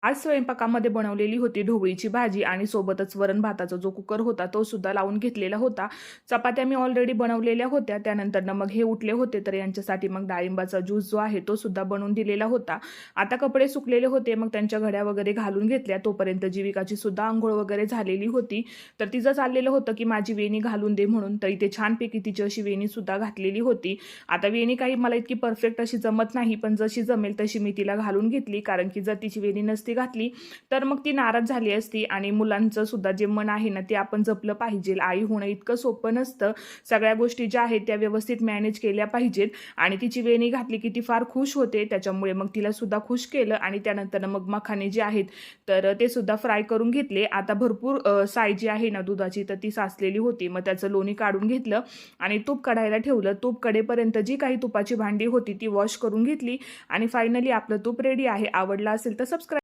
आज स्वयंपाकामध्ये बनवलेली होती ढोबळीची भाजी आणि सोबतच वरण भाताचा जो कुकर होता तो सुद्धा लावून घेतलेला होता. चपात्या मी ऑलरेडी बनवलेल्या होत्या. त्यानंतर मग हे उठले होते तर यांच्यासाठी मग डाळिंबाचा ज्यूस जो आहे तो सुद्धा बनवून दिलेला होता. आता कपडे सुकलेले होते, मग त्यांच्या घड्या वगैरे घालून घेतल्या. तोपर्यंत जीविकाची सुद्धा अंघोळ वगैरे झालेली होती. तर तिचं चाललेलं होतं की माझी वेणी घालून दे म्हणून. तर इथे छानपैकी तिची अशी वेणी सुद्धा घातलेली होती. आता वेणी काही मला इतकी परफेक्ट अशी जमत नाही, पण जशी जमेल तशी मी तिला घालून घेतली. कारण की जर तिची वेणी नसती घातली तर मग ती नाराज झाली असती. आणि मुलांचं सुद्धा जे मन आहे ना ते आपण जपलं पाहिजे. आई होणं इतकं सोपं नसतं. सगळ्या गोष्टी ज्या आहेत त्या व्यवस्थित मॅनेज केल्या पाहिजेत. आणि तिची वेणी घातली की ती फार खुश होते. त्याच्यामुळे मग तिला सुद्धा खुश केलं. आणि त्यानंतर मग मखाने जे आहेत तर ते सुद्धा फ्राय करून घेतले. आता भरपूर साय जी आहे ना दुधाची तर ती साचलेली होती. मग त्याचं लोणी काढून घेतलं आणि तूप कढायला ठेवलं. तूप कढेपर्यंत जी काही तुपाची भांडी होती ती वॉश करून घेतली. आणि फायनली आपलं तूप रेडी आहे. आवडला असेल तर सबस्क्राईब